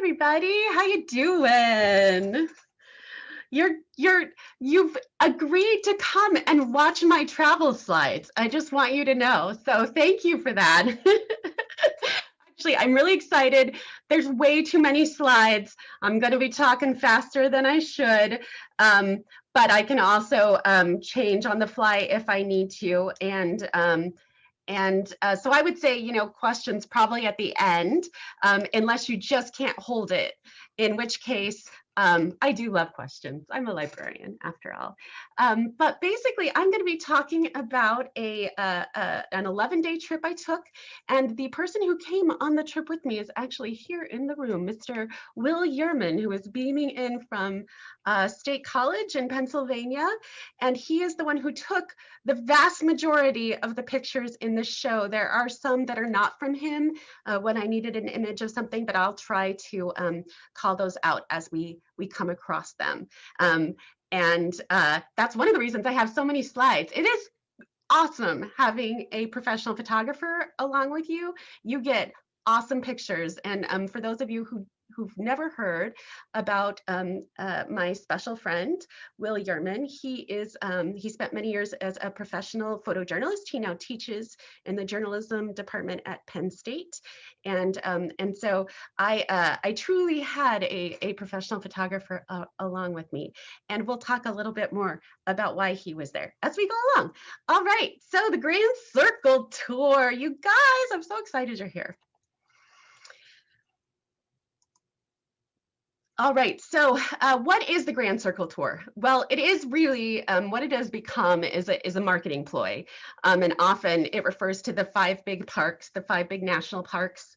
everybody. How you doing? You've agreed to come and watch my travel slides. I just want you to know. So thank you for that. Actually, I'm really excited. There's way too many slides. I'm going to be talking faster than I should. Um, but I can also change on the fly if I need to. And so I would say, questions probably at the end, unless you just can't hold it, in which case I do love questions. I'm a librarian after all. But basically, I'm going to be talking about an 11-day trip I took. And the person who came on the trip with me is actually here in the room, Mr. Will Yerman, who is beaming in from State College in Pennsylvania. And he is the one who took the vast majority of the pictures in the show. There are some that are not from him when I needed an image of something, but I'll try to call those out as we come across them. And that's one of the reasons I have so many slides. It is awesome having a professional photographer along with you. You get awesome pictures. And for those of you who've never heard about my special friend, Will Yerman, he spent many years as a professional photojournalist. He now teaches in the journalism department at Penn State. And so I truly had a professional photographer along with me. And we'll talk a little bit more about why he was there as we go along. All right, so the Grand Circle Tour. You guys, I'm so excited you're here. All right, so what is the Grand Circle Tour? Well, it is really what it has become is a marketing ploy, and often it refers to the 5 big parks, the 5 big national parks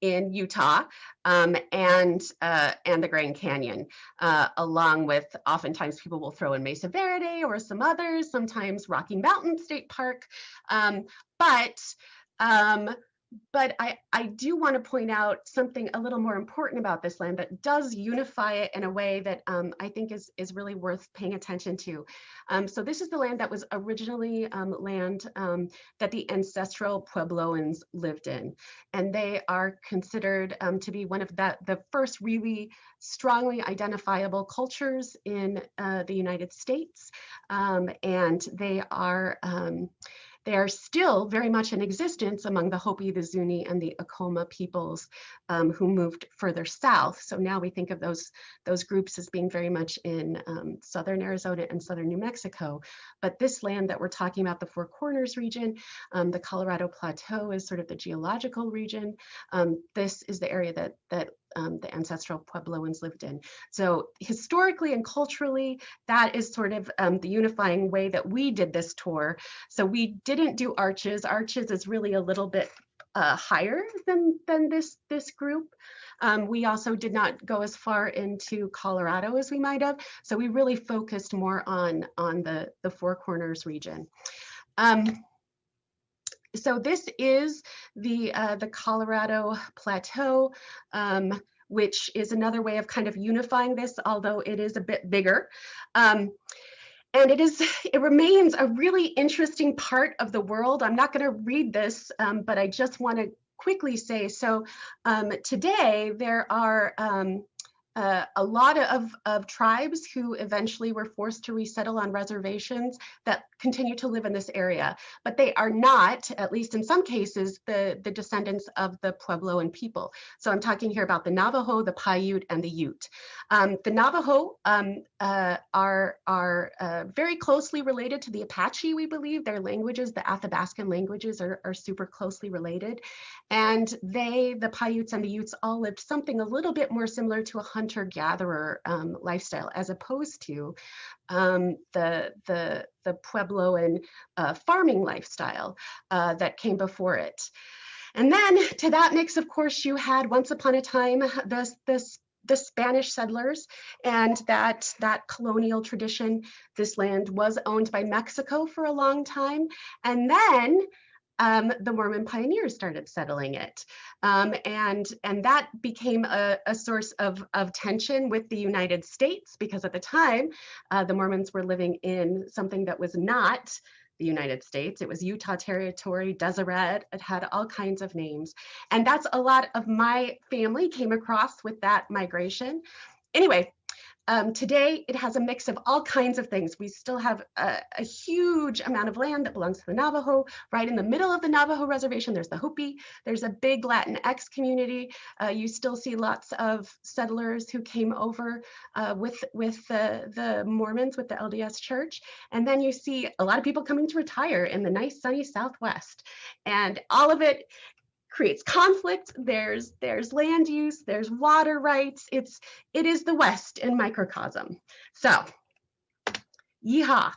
in Utah, and the Grand Canyon, along with oftentimes people will throw in Mesa Verde or some others, sometimes Rocky Mountain State Park, but I do want to point out something a little more important about this land that does unify it in a way that I think is really worth paying attention to. So this is the land that was originally land that the ancestral Puebloans lived in. And they are considered to be one of the first really strongly identifiable cultures in the United States. And they are still very much in existence among the Hopi, the Zuni, and the Acoma peoples who moved further south. So now we think of those groups as being very much in southern Arizona and southern New Mexico. But this land that we're talking about, the Four Corners region, the Colorado Plateau is sort of the geological region. This is the area that the ancestral Puebloans lived in. So historically and culturally, that is sort of the unifying way that we did this tour. So we didn't do Arches. Arches is really a little bit higher than this group. We also did not go as far into Colorado as we might have. So we really focused more on the Four Corners region. So this is the Colorado Plateau, which is another way of kind of unifying this, although it is a bit bigger. And it remains a really interesting part of the world. I'm not going to read this, but I just want to quickly say, so today there are a lot of tribes who eventually were forced to resettle on reservations that continue to live in this area, but they are not, at least in some cases, the descendants of the Puebloan people. So I'm talking here about the Navajo, the Paiute, and the Ute. The Navajo are very closely related to the Apache, we believe. Their languages, the Athabascan languages, are super closely related. And the Paiutes and the Utes all lived something a little bit more similar to a hunter-gatherer lifestyle, as opposed to the Puebloan farming lifestyle that came before it. And then to that mix, of course, you had once upon a time the Spanish settlers and that colonial tradition. This land was owned by Mexico for a long time. And then the Mormon pioneers started settling it. And that became a source of tension with the United States, because at the time, the Mormons were living in something that was not the United States. It was Utah Territory, Deseret. It had all kinds of names. And that's a lot of my family came across with that migration. Anyway, today, it has a mix of all kinds of things. We still have a huge amount of land that belongs to the Navajo. Right in the middle of the Navajo reservation, there's the Hopi. There's a big Latinx community. You still see lots of settlers who came over with the Mormons, with the LDS Church. And then you see a lot of people coming to retire in the nice sunny Southwest. And all of it creates conflict. There's land use, there's water rights. It is the West in microcosm. So, yeehaw.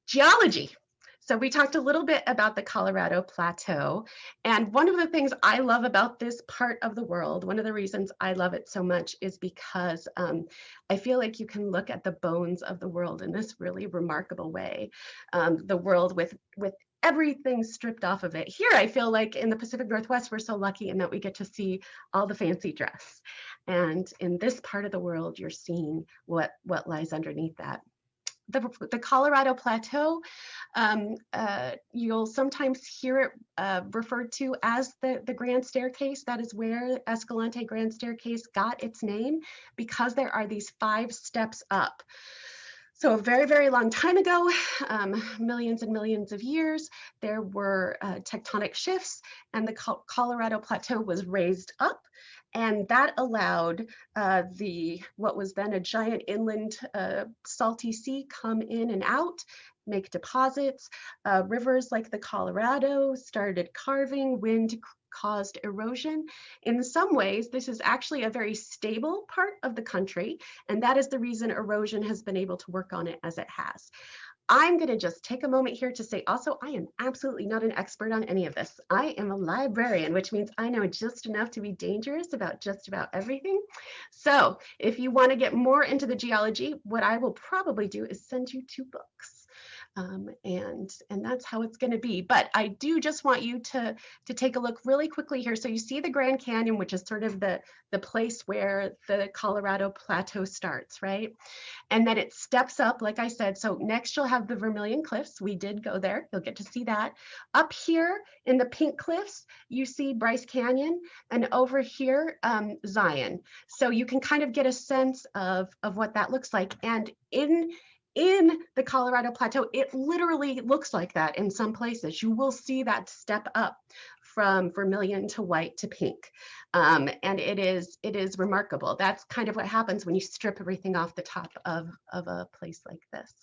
Geology. So we talked a little bit about the Colorado Plateau. And one of the things I love about this part of the world, one of the reasons I love it so much is because I feel like you can look at the bones of the world in this really remarkable way. The world with everything stripped off of it. Here, I feel like in the Pacific Northwest, we're so lucky in that we get to see all the fancy dress. And in this part of the world, you're seeing what lies underneath that. The Colorado Plateau, you'll sometimes hear it referred to as the Grand Staircase. That is where Escalante Grand Staircase got its name, because there are these 5 steps up. So a very, very long time ago, millions and millions of years, there were tectonic shifts, and the Colorado Plateau was raised up, and that allowed what was then a giant inland salty sea come in and out, make deposits. Rivers like the Colorado started carving, wind caused erosion. In some ways, this is actually a very stable part of the country, and that is the reason erosion has been able to work on it as it has. I'm going to just take a moment here to say also, I am absolutely not an expert on any of this. I am a librarian, which means I know just enough to be dangerous about just about everything. So if you want to get more into the geology, what I will probably do is send you 2 books. And that's how it's going to be. But I do just want you to take a look really quickly here. So you see the Grand Canyon, which is sort of the place where the Colorado Plateau starts, right? And then it steps up, like I said. So next you'll have the Vermilion Cliffs. We did go there. You'll get to see that. Up here in the Pink Cliffs, you see Bryce Canyon, and over here, Zion. So you can kind of get a sense of what that looks like. And in the Colorado Plateau, it literally looks like that in some places. You will see that step up from vermilion to white to pink. And it is remarkable. That's kind of what happens when you strip everything off the top of a place like this.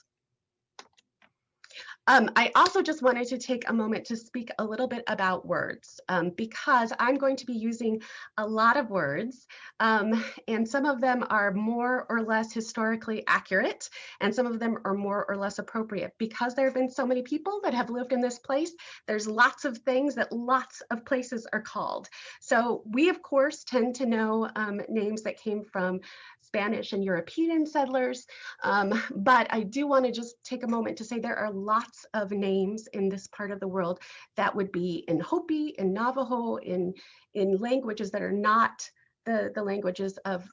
I also just wanted to take a moment to speak a little bit about words, because I'm going to be using a lot of words, and some of them are more or less historically accurate, and some of them are more or less appropriate. Because there have been so many people that have lived in this place, there's lots of things that lots of places are called. So we, of course, tend to know names that came from Spanish and European settlers, but I do want to just take a moment to say there are lots of names in this part of the world that would be in Hopi, in Navajo, in languages that are not the languages of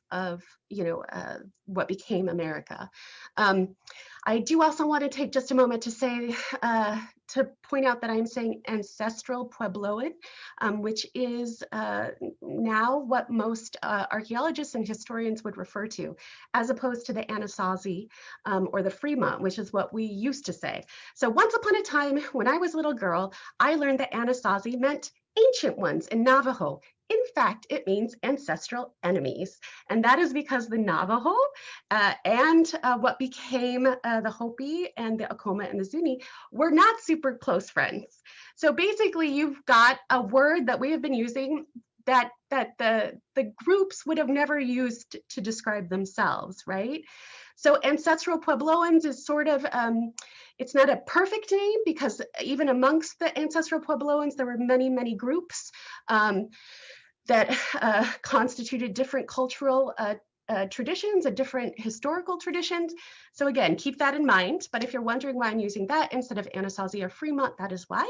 what became America. I do also want to take just a moment to say, to point out that I'm saying ancestral Puebloan, which is now what most archaeologists and historians would refer to, as opposed to the Anasazi or the Fremont, which is what we used to say. So once upon a time, when I was a little girl, I learned that Anasazi meant ancient ones in Navajo. In fact, it means ancestral enemies. And that is because the Navajo and what became the Hopi and the Acoma and the Zuni were not super close friends. So basically, you've got a word that we have been using that the groups would have never used to describe themselves, right? So ancestral Puebloans is sort of, it's not a perfect name, because even amongst the ancestral Puebloans, there were many, many groups that constituted different cultural traditions and different historical traditions. So again, keep that in mind. But if you're wondering why I'm using that instead of Anasazi or Fremont, that is why.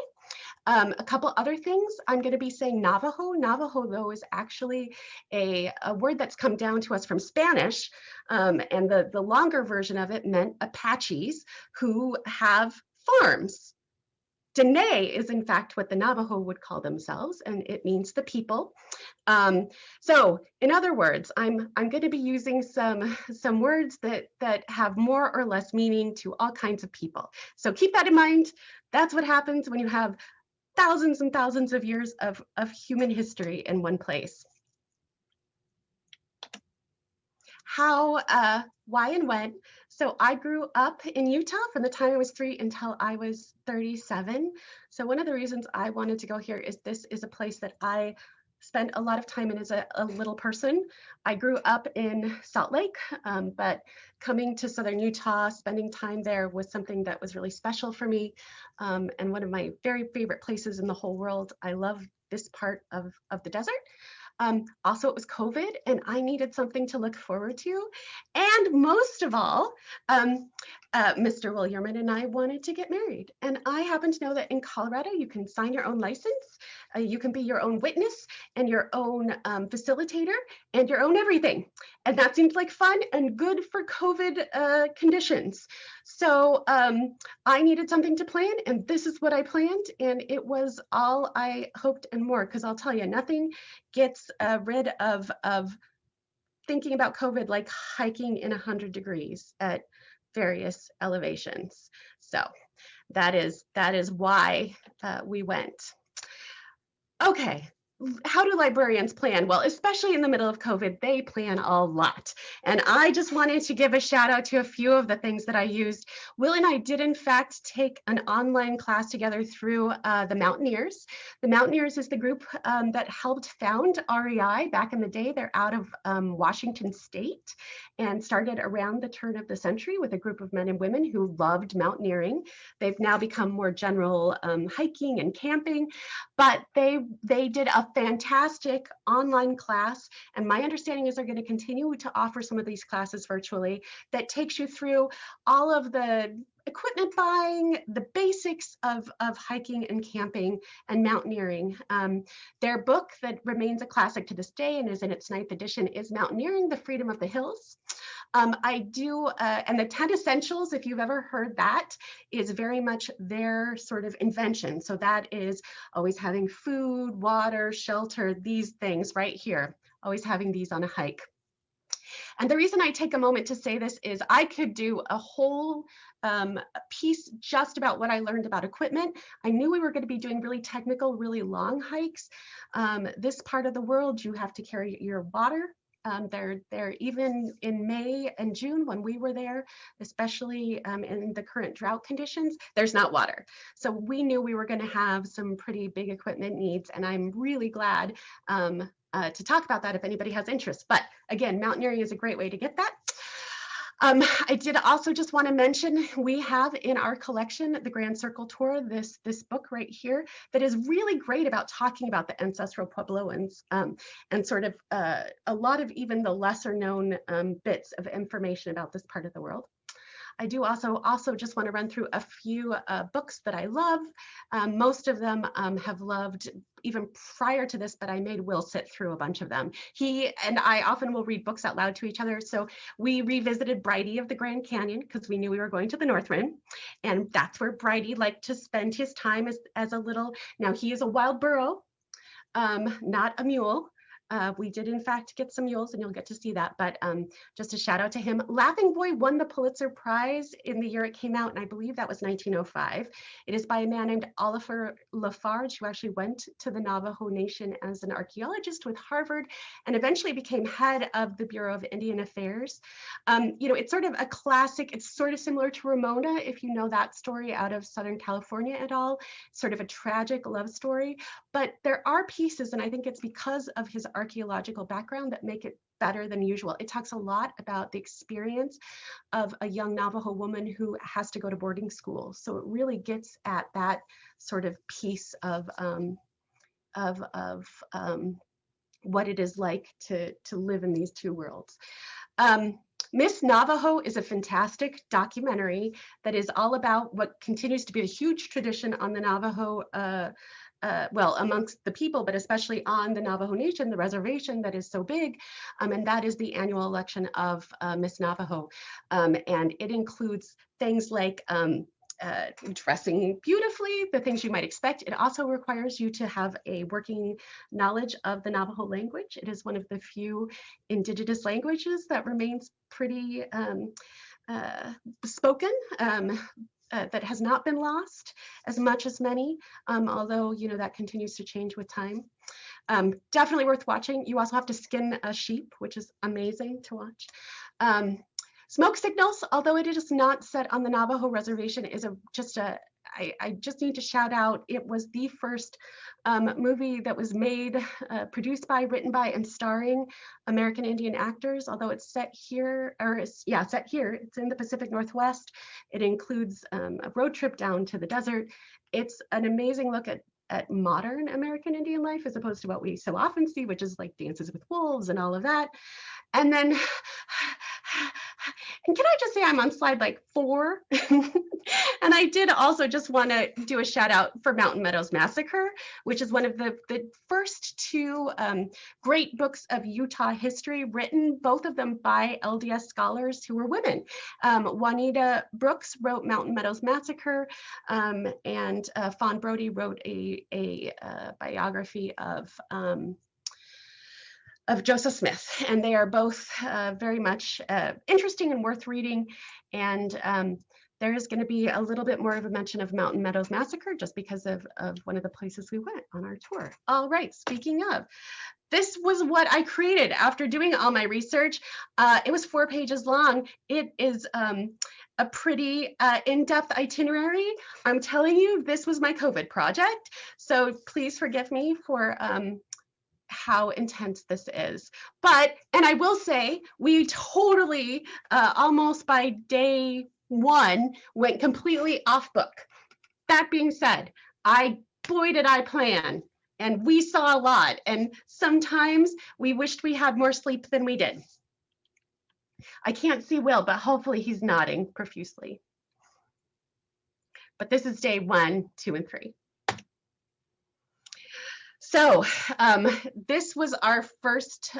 A couple other things, I'm going to be saying Navajo. Navajo, though, is actually a word that's come down to us from Spanish. And the longer version of it meant Apaches who have farms. Dene is in fact what the Navajo would call themselves, and it means the people. So in other words, I'm going to be using some words that have more or less meaning to all kinds of people. So keep that in mind. That's what happens when you have thousands and thousands of years of human history in one place. How, why, and when. So I grew up in Utah from the time I was 3 until I was 37. So one of the reasons I wanted to go here is this is a place that I spent a lot of time in as a little person. I grew up in Salt Lake, but coming to Southern Utah, spending time there was something that was really special for me, and one of my very favorite places in the whole world. I love this part of the desert. Also, it was COVID and I needed something to look forward to. And most of all, Mr. Williamson and I wanted to get married. And I happen to know that in Colorado, you can sign your own license, you can be your own witness and your own facilitator and your own everything. And that seemed like fun and good for COVID conditions. So I needed something to plan, and this is what I planned. And it was all I hoped and more, because I'll tell you, nothing gets rid of thinking about COVID like hiking in 100 degrees at various elevations. So that is why we went. Okay, how do librarians plan? Well, especially in the middle of COVID, they plan a lot. And I just wanted to give a shout out to a few of the things that I used. Will and I did in fact take an online class together through the Mountaineers. The Mountaineers is the group that helped found REI back in the day. They're out of Washington State and started around the turn of the century with a group of men and women who loved mountaineering. They've now become more general hiking and camping, but they did a fantastic online class, and my understanding is they're going to continue to offer some of these classes virtually that takes you through all of the equipment buying, the basics of hiking and camping and mountaineering. Their book that remains a classic to this day and is in its 9th edition is Mountaineering: The Freedom of the Hills. I do, and the 10 Essentials, if you've ever heard that, is very much their sort of invention. So that is always having food, water, shelter, these things right here, always having these on a hike. And the reason I take a moment to say this is I could do a whole piece just about what I learned about equipment. I knew we were going to be doing really technical, really long hikes. This part of the world, you have to carry your water. They're even in May and June when we were there, especially in the current drought conditions, there's not water. So we knew we were going to have some pretty big equipment needs, and I'm really glad to talk about that if anybody has interest. But again, mountaineering is a great way to get that. I did also just want to mention we have in our collection the Grand Circle Tour, this book right here that is really great about talking about the ancestral Puebloans and sort of a lot of even the lesser known bits of information about this part of the world. I do also just want to run through a few books that I love. Most of them have loved even prior to this, but I made Will sit through a bunch of them. He and I often will read books out loud to each other. So we revisited Bridie of the Grand Canyon because we knew we were going to the North Rim. And that's where Bridie liked to spend his time as a little, now he is a wild burro, not a mule. We did in fact get some mules, and you'll get to see that, but just a shout out to him. Laughing Boy won the Pulitzer Prize in the year it came out, and I believe that was 1905. It is by a man named Oliver Lafarge, who actually went to the Navajo Nation as an archaeologist with Harvard and eventually became head of the Bureau of Indian Affairs. You know, it's sort of a classic, it's sort of similar to Ramona, if you know that story out of Southern California at all, sort of a tragic love story. But there are pieces, and I think it's because of his archaeological background that make it better than usual. It talks a lot about the experience of a young Navajo woman who has to go to boarding school. So it really gets at that sort of piece of what it is like to live in these two worlds. Miss Navajo is a fantastic documentary that is all about what continues to be a huge tradition on the Navajo well, amongst the people, but especially on the Navajo Nation, the reservation that is so big, and that is the annual election of Miss Navajo. And it includes things like dressing beautifully, the things you might expect. It also requires you to have a working knowledge of the Navajo language. It is one of the few indigenous languages that remains pretty spoken. That has not been lost as much as many, although that continues to change with time. Definitely worth watching. You also have to skin a sheep, which is amazing to watch. Smoke Signals, although it is not set on the Navajo reservation, is I just need to shout out, it was the first movie that was made, produced by, written by, and starring American Indian actors, although it's set here, set here. It's in the Pacific Northwest. It includes a road trip down to the desert. It's an amazing look at modern American Indian life, as opposed to what we so often see, which is like Dances with Wolves and all of that. And then, and can I just say I'm on slide like 4? And I did also just want to do a shout out for Mountain Meadows Massacre, which is one of the first 2 great books of Utah history written, both of them by LDS scholars who were women. Juanita Brooks wrote Mountain Meadows Massacre, and Fawn Brody wrote a biography of Joseph Smith, and they are both very much interesting and worth reading. And there is going to be a little bit more of a mention of Mountain Meadows Massacre just because of one of the places we went on our tour. All right, speaking of, this was what I created after doing all my research. It was 4 pages long. It is a pretty in-depth itinerary. I'm telling you, this was my COVID project. So please forgive me for how intense this is. And I will say, we totally, almost by day 1, went completely off book. That being said, boy did I plan, and we saw a lot, and sometimes we wished we had more sleep than we did. I can't see Will, but hopefully he's nodding profusely. But this is day 1, 2, and 3. So this was our first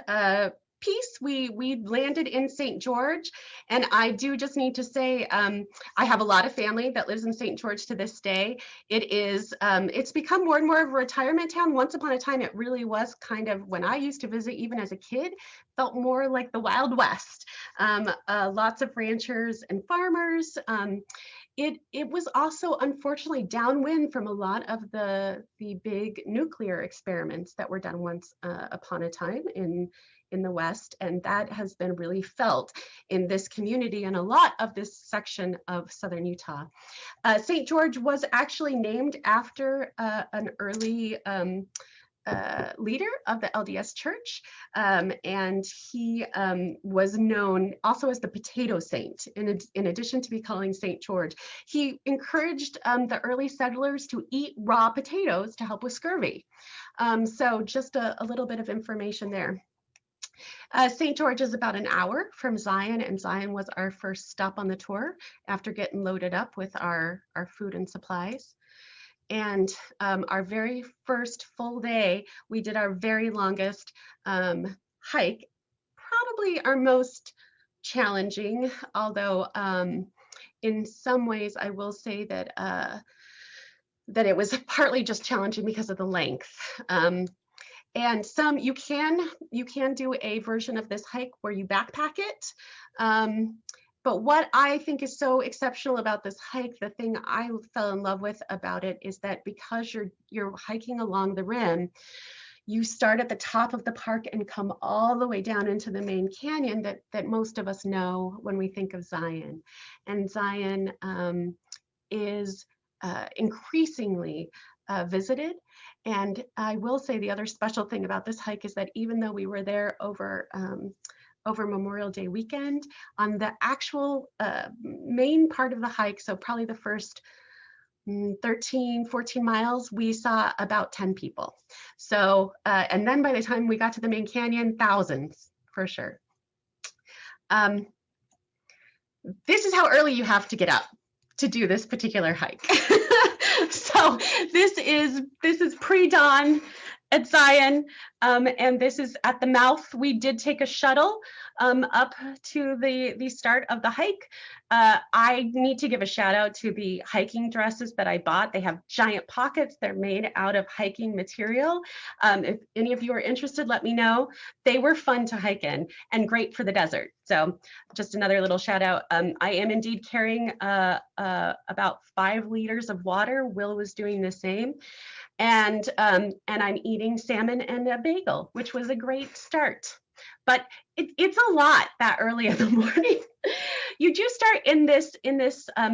piece. We landed in St. George, and I do just need to say I have a lot of family that lives in St. George to this day. It's become more and more of a retirement town. Once upon a time, it really was kind of, when I used to visit, even as a kid, felt more like the Wild West. Lots of ranchers and farmers. It was also unfortunately downwind from a lot of the big nuclear experiments that were done once upon a time in the West, and that has been really felt in this community and a lot of this section of southern Utah. St. George was actually named after an early leader of the LDS Church, and he was known also as the Potato Saint. In addition to be calling St. George, he encouraged the early settlers to eat raw potatoes to help with scurvy. So just a little bit of information there. St. George is about an hour from Zion, and Zion was our first stop on the tour after getting loaded up with our food and supplies. And our very first full day, we did our very longest hike, probably our most challenging, although in some ways I will say that that it was partly just challenging because of the length. And you can do a version of this hike where you backpack it. But what I think is so exceptional about this hike, the thing I fell in love with about it, is that because you're hiking along the rim, you start at the top of the park and come all the way down into the main canyon that most of us know when we think of Zion. And Zion is increasingly visited. And I will say the other special thing about this hike is that even though we were there over Memorial Day weekend, on the actual main part of the hike, so probably the first 13, 14 miles, we saw about 10 people. So, and then by the time we got to the main canyon, thousands for sure. This is how early you have to get up to do this particular hike. So this is pre-dawn at Zion. And this is at the mouth. We did take a shuttle up to the start of the hike. I need to give a shout out to the hiking dresses that I bought. They have giant pockets. They're made out of hiking material. If any of you are interested, let me know. They were fun to hike in and great for the desert. So just another little shout out. I am indeed carrying about 5 liters of water. Will was doing the same. And I'm eating salmon and a bagel, which was a great start. But it's a lot that early in the morning. You do start in this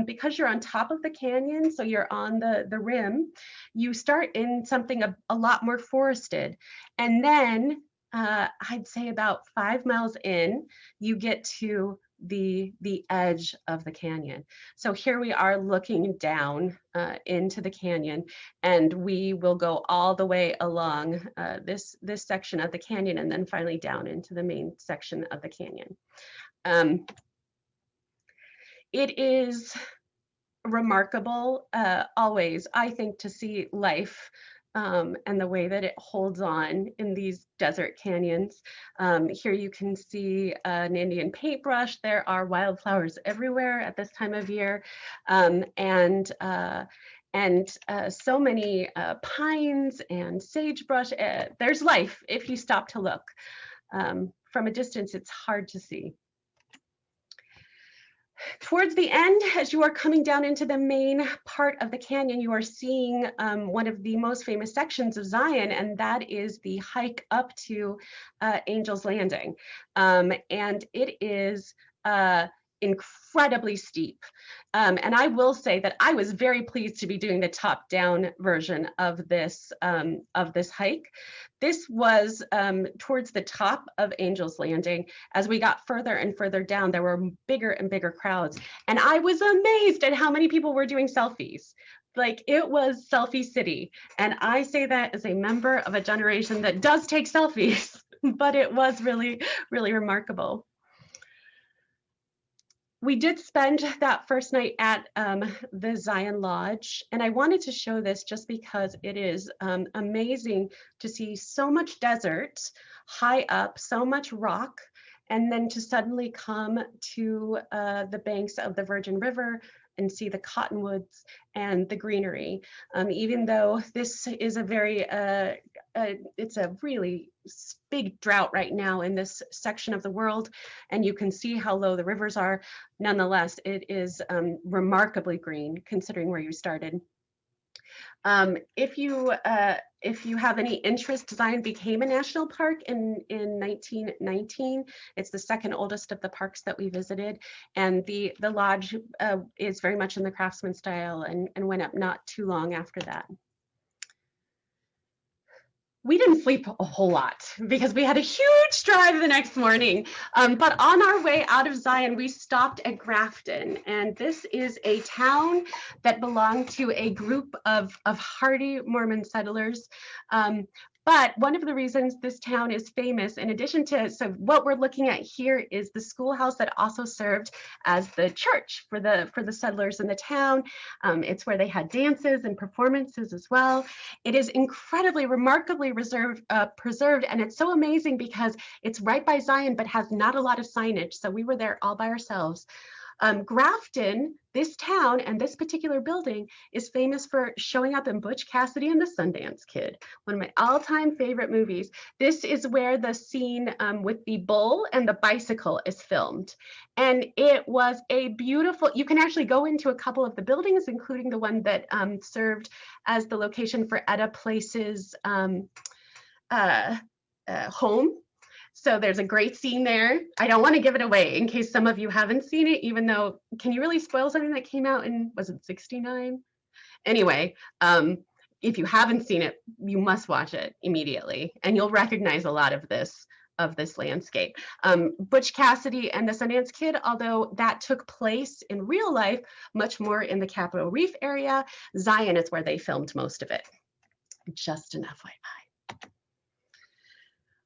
because you're on top of the canyon, so you're on the rim. You start in something a lot more forested, and then I'd say about 5 miles in, you get to the edge of the canyon. So here we are looking down into the canyon, and we will go all the way along this section of the canyon, and then finally down into the main section of the canyon. It is remarkable always, I think, to see life and the way that it holds on in these desert canyons. Here you can see an Indian paintbrush. There are wildflowers everywhere at this time of year, and so many pines and sagebrush. There's life if you stop to look. From a distance, it's hard to see. Towards the end, as you are coming down into the main part of the canyon, you are seeing one of the most famous sections of Zion, and that is the hike up to Angel's Landing. And it is incredibly steep. And I will say that I was very pleased to be doing the top-down version of this hike. This was towards the top of Angel's Landing. As we got further and further down, there were bigger and bigger crowds. And I was amazed at how many people were doing selfies. Like, it was selfie city. And I say that as a member of a generation that does take selfies, but it was really, really remarkable. We did spend that first night at the Zion Lodge, and I wanted to show this just because it is amazing to see so much desert high up, so much rock, and then to suddenly come to the banks of the Virgin River and see the cottonwoods and the greenery. Even though this is a very, it's a really big drought right now in this section of the world, and you can see how low the rivers are. Nonetheless, it is remarkably green considering where you started. If you have any interest, Zion became a national park in 1919. It's the second oldest of the parks that we visited, and the lodge is very much in the Craftsman style and went up not too long after that. We didn't sleep a whole lot because we had a huge drive the next morning. But on our way out of Zion, we stopped at Grafton. And this is a town that belonged to a group of hardy Mormon settlers. But one of the reasons this town is famous, in addition to, so what we're looking at here is the schoolhouse that also served as the church for the settlers in the town. It's where they had dances and performances as well. It is incredibly, remarkably preserved, and it's so amazing because it's right by Zion, but has not a lot of signage. So we were there all by ourselves. Grafton, this town and this particular building is famous for showing up in Butch Cassidy and the Sundance Kid, one of my all-time favorite movies. This is where the scene with the bull and the bicycle is filmed. And it was a beautiful, you can actually go into a couple of the buildings, including the one that served as the location for Etta Place's home. So there's a great scene there. I don't want to give it away in case some of you haven't seen it, even though, can you really spoil something that came out in, was it 69? Anyway, if you haven't seen it, you must watch it immediately, and you'll recognize a lot of this landscape. Butch Cassidy and the Sundance Kid, although that took place in real life, much more in the Capitol Reef area, Zion is where they filmed most of it. Just an FYI.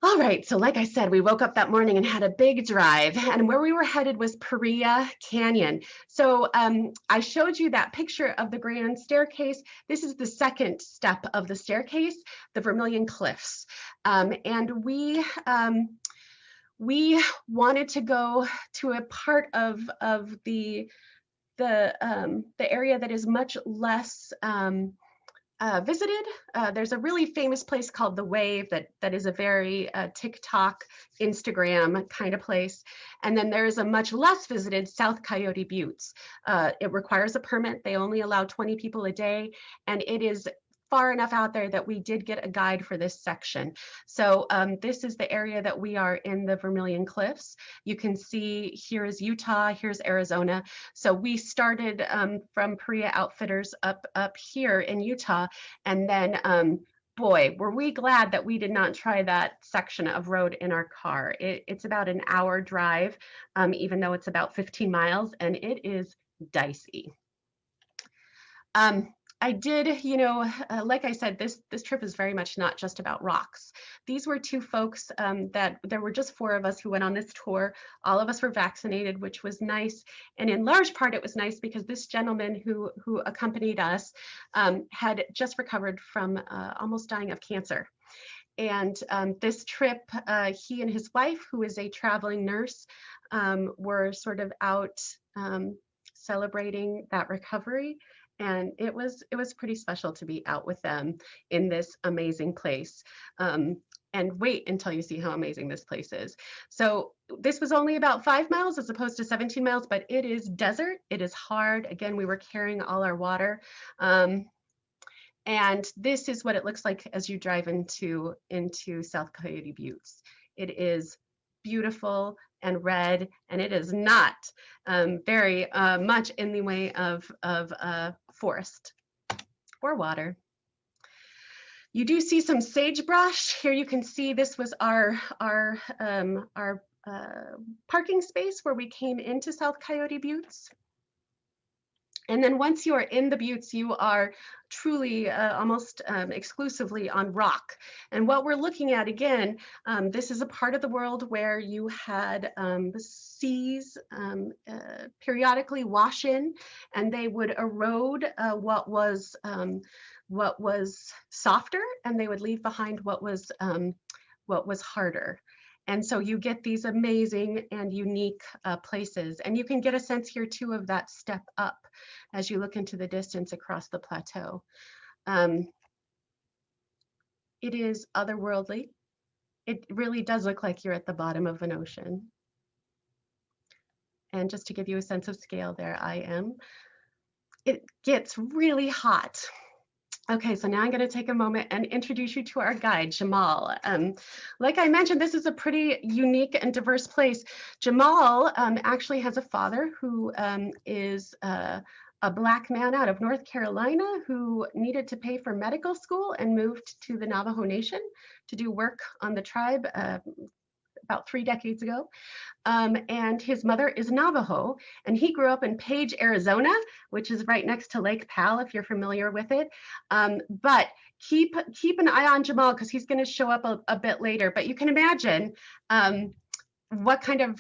All right, so like I said, we woke up that morning and had a big drive, and where we were headed was Paria Canyon. So I showed you that picture of the grand staircase. This is the second step of the staircase, the Vermilion Cliffs. And we wanted to go to a part of the area that is much less visited. There's a really famous place called The Wave that is a very TikTok, Instagram kind of place. And then there's a much less visited South Coyote Buttes. It requires a permit. They only allow 20 people a day, and it is far enough out there that we did get a guide for this section. So this is the area that we are in, the Vermilion Cliffs. You can see here is Utah, here's Arizona. So we started from Paria Outfitters up here in Utah, and then boy, were we glad that we did not try that section of road in our car. It's about an hour drive, even though it's about 15 miles, and it is dicey. I did, like I said, this trip is very much not just about rocks. These were two folks that there were just four of us who went on this tour. All of us were vaccinated, which was nice. And in large part, it was nice because this gentleman who accompanied us had just recovered from almost dying of cancer. And this trip, he and his wife, who is a traveling nurse, were sort of out celebrating that recovery. And it was pretty special to be out with them in this amazing place. And wait until you see how amazing this place is. So this was only about 5 miles as opposed to 17 miles, but it is desert. It is hard. Again, we were carrying all our water. And this is what it looks like as you drive into South Coyote Buttes. It is beautiful and red, and it is not very much in the way of forest or water. You do see some sagebrush. Here you can see this was our parking space where we came into South Coyote Buttes. And then once you are in the buttes, you are truly almost exclusively on rock. And what we're looking at, again, this is a part of the world where you had the seas periodically wash in, and they would erode what was softer, and they would leave behind what was harder. And so you get these amazing and unique places. And you can get a sense here too of that step up as you look into the distance across the plateau. It is otherworldly. It really does look like you're at the bottom of an ocean. And just to give you a sense of scale, there I am. It gets really hot. Okay, so now I'm going to take a moment and introduce you to our guide, Jamal. Like I mentioned, this is a pretty unique and diverse place. Jamal actually has a father who is a Black man out of North Carolina who needed to pay for medical school and moved to the Navajo Nation to do work on the tribe about 3 decades ago. And his mother is Navajo, and he grew up in Page, Arizona, which is right next to Lake Powell, if you're familiar with it. But keep an eye on Jamal because he's going to show up a bit later. But you can imagine what kind of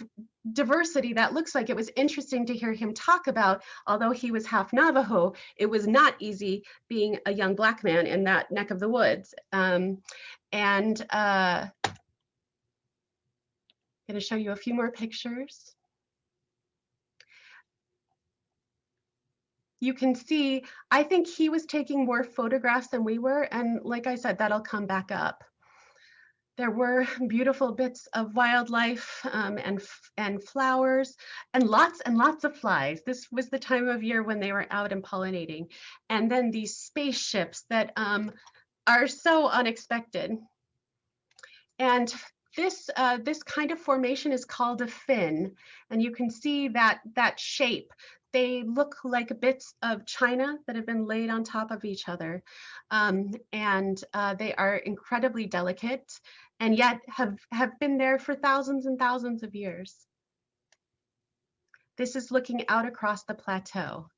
diversity that looks like. It was interesting to hear him talk about, although he was half Navajo, it was not easy being a young Black man in that neck of the woods. I'm going to show you a few more pictures. You can see, I think he was taking more photographs than we were. And like I said, that'll come back up. There were beautiful bits of wildlife and flowers and lots of flies. This was the time of year when they were out and pollinating. And then these spaceships that are so unexpected. And this kind of formation is called a fin, and you can see that shape. They look like bits of china that have been laid on top of each other, and they are incredibly delicate, and yet have been there for thousands and thousands of years. This is looking out across the plateau,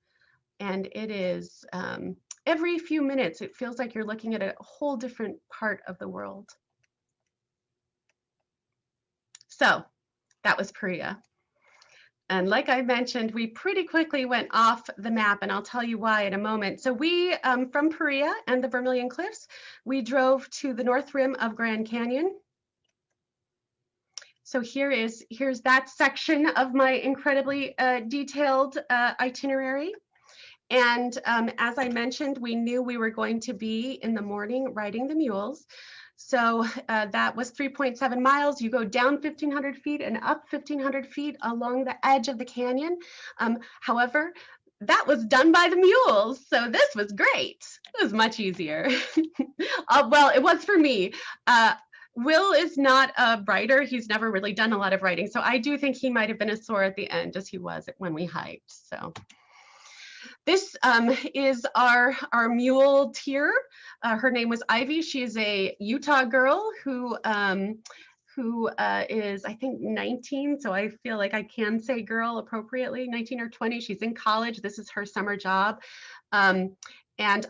and it is every few minutes it feels like you're looking at a whole different part of the world. So that was Paria. And like I mentioned, we pretty quickly went off the map, and I'll tell you why in a moment. So we, from Paria and the Vermilion Cliffs, we drove to the north rim of Grand Canyon. So here's that section of my incredibly detailed itinerary. And as I mentioned, we knew we were going to be in the morning riding the mules. So that was 3.7 miles. You go down 1,500 feet and up 1,500 feet along the edge of the canyon. However, that was done by the mules. So this was great. It was much easier. Well, it was for me. Will is not a writer. He's never really done a lot of writing. So I do think he might have been as sore at the end as he was when we hiked. So this is our muleteer. Her name was Ivy. She is a Utah girl who is, I think, 19. So I feel like I can say girl appropriately, 19 or 20. She's in college. This is her summer job. And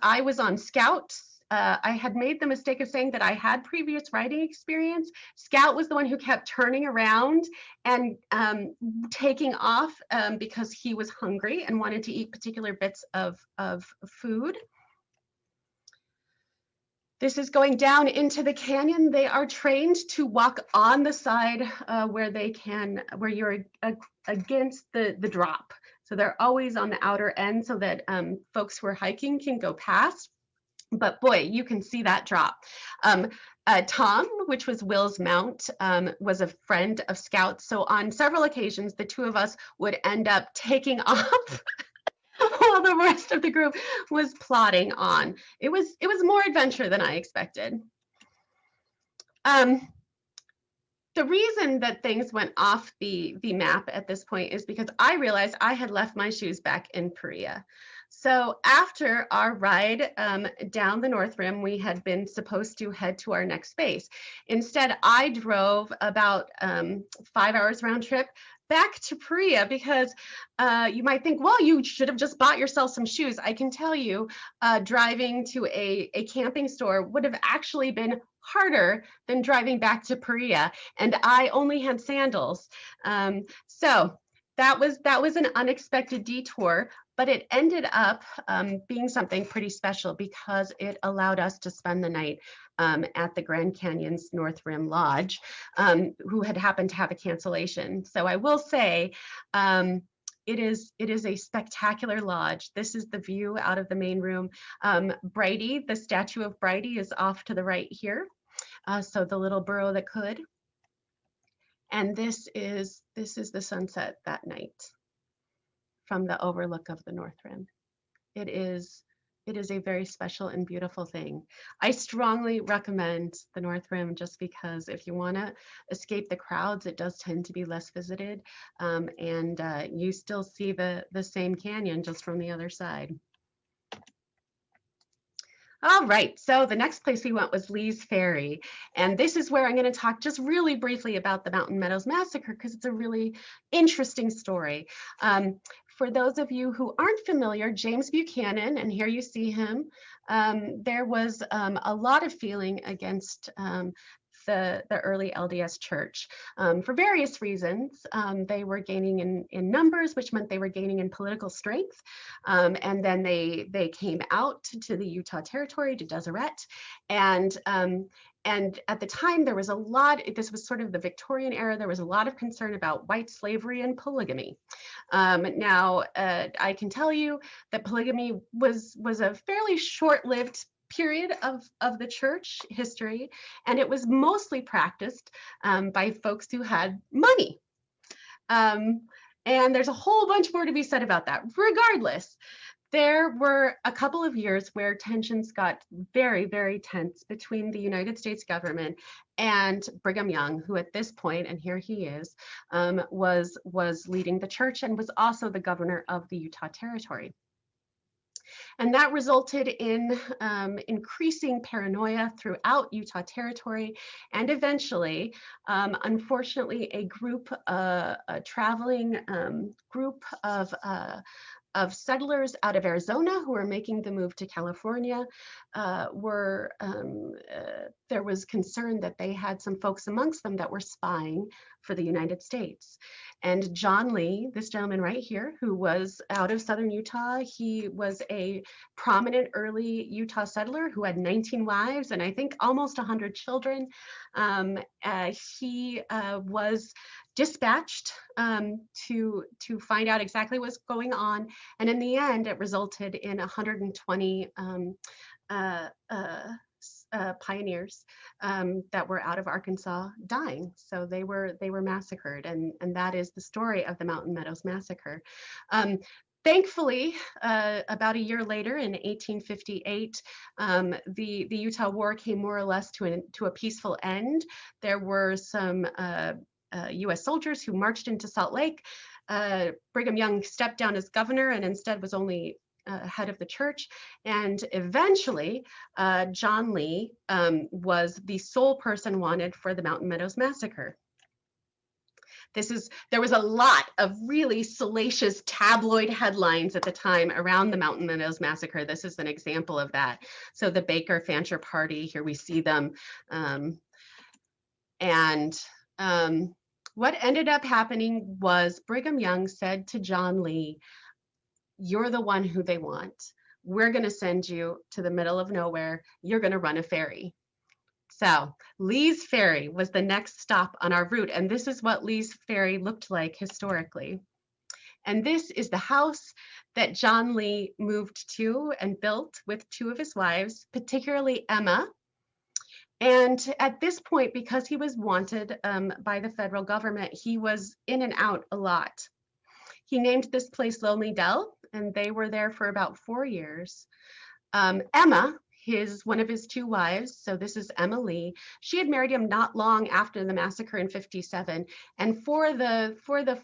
I was on Scout. I had made the mistake of saying that I had previous writing experience. Scout was the one who kept turning around and taking off because he was hungry and wanted to eat particular bits of food. This is going down into the canyon. They are trained to walk on the side where you're against the drop. So they're always on the outer end so that folks who are hiking can go past. But boy, you can see that drop. Tom, which was Will's mount, was a friend of Scout's. So on several occasions, the two of us would end up taking off while the rest of the group was plodding on. It was more adventure than I expected. The reason that things went off the map at this point is because I realized I had left my shoes back in Paria. So after our ride down the North Rim, we had been supposed to head to our next base. Instead, I drove about 5 hours round trip back to Paria because you might think, well, you should have just bought yourself some shoes. I can tell you, driving to a camping store would have actually been harder than driving back to Paria, and I only had sandals. So that was an unexpected detour, but it ended up being something pretty special because it allowed us to spend the night at the Grand Canyon's North Rim Lodge, who had happened to have a cancellation. So I will say, it is a spectacular lodge. This is the view out of the main room. Brighty, the statue of Brighty, is off to the right here. So the little burro that could. And this is the sunset that night from the overlook of the North Rim. It is a very special and beautiful thing. I strongly recommend the North Rim just because if you want to escape the crowds, it does tend to be less visited, and you still see the same canyon just from the other side. All right, so the next place we went was Lee's Ferry. And this is where I'm going to talk just really briefly about the Mountain Meadows Massacre because it's a really interesting story. For those of you who aren't familiar, James Buchanan, and here you see him, there was a lot of feeling against the early LDS church for various reasons. They were gaining in numbers, which meant they were gaining in political strength. And then they came out to the Utah Territory, to Deseret. And at the time, there was a lot, this was sort of the Victorian era, there was a lot of concern about white slavery and polygamy. Now, I can tell you that polygamy was a fairly short-lived period of the church history, and it was mostly practiced by folks who had money. And there's a whole bunch more to be said about that. Regardless, there were a couple of years where tensions got very, very tense between the United States government and Brigham Young, who at this point, and here he is, was leading the church and was also the governor of the Utah Territory. And that resulted in increasing paranoia throughout Utah Territory. And eventually, unfortunately, a traveling group of settlers out of Arizona who were making the move to California. There was concern that they had some folks amongst them that were spying for the United States. And John Lee, this gentleman right here, who was out of southern Utah, he was a prominent early Utah settler who had 19 wives and I think almost 100 children. He was dispatched to find out exactly what's going on, and in the end, it resulted in 120 pioneers that were out of Arkansas dying. So they were massacred, and that is the story of the Mountain Meadows Massacre. Thankfully, about a year later, in 1858, the Utah War came more or less to a peaceful end. There were some U.S. soldiers who marched into Salt Lake. Brigham Young stepped down as governor and instead was only head of the church. And eventually, John Lee was the sole person wanted for the Mountain Meadows Massacre. There was a lot of really salacious tabloid headlines at the time around the Mountain Meadows Massacre. This is an example of that. So the Baker Fancher Party, here we see them. What ended up happening was Brigham Young said to John Lee, "You're the one who they want. We're going to send you to the middle of nowhere. You're going to run a ferry." So Lee's Ferry was the next stop on our route, and this is what Lee's Ferry looked like historically. And this is the house that John Lee moved to and built with two of his wives, particularly Emma. And at this point, because he was wanted by the federal government, he was in and out a lot. He named this place Lonely Dell, and they were there for about 4 years. Emma, one of his two wives, so this is Emma Lee, she had married him not long after the massacre in 57. And for the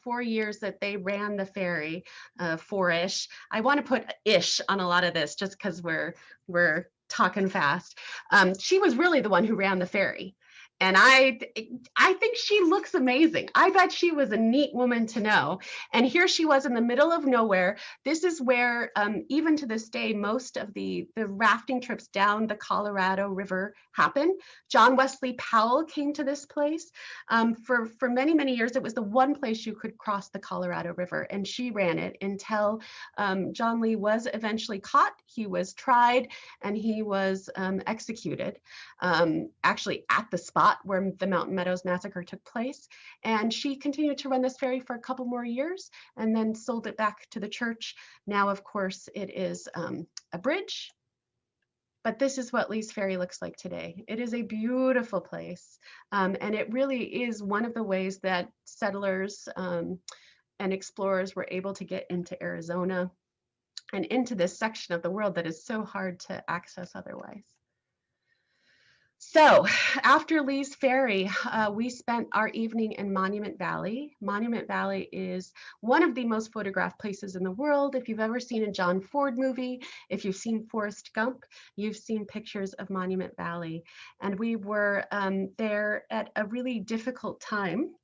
4 years that they ran the ferry, 4-ish, I want to put ish on a lot of this just because we're talking fast. She was really the one who ran the ferry. And I think she looks amazing. I bet she was a neat woman to know. And here she was in the middle of nowhere. This is where, even to this day, most of the rafting trips down the Colorado River happen. John Wesley Powell came to this place. For many, many years, it was the one place you could cross the Colorado River, and she ran it until John Lee was eventually caught. He was tried, and he was executed, actually at the spot where the Mountain Meadows Massacre took place. And she continued to run this ferry for a couple more years and then sold it back to the church. Now, of course, it is a bridge, but this is what Lee's Ferry looks like today. It is a beautiful place. And it really is one of the ways that settlers and explorers were able to get into Arizona and into this section of the world that is so hard to access otherwise. So after Lee's Ferry, we spent our evening in Monument Valley. Monument Valley is one of the most photographed places in the world. If you've ever seen a John Ford movie, if you've seen Forrest Gump, you've seen pictures of Monument Valley. And we were there at a really difficult time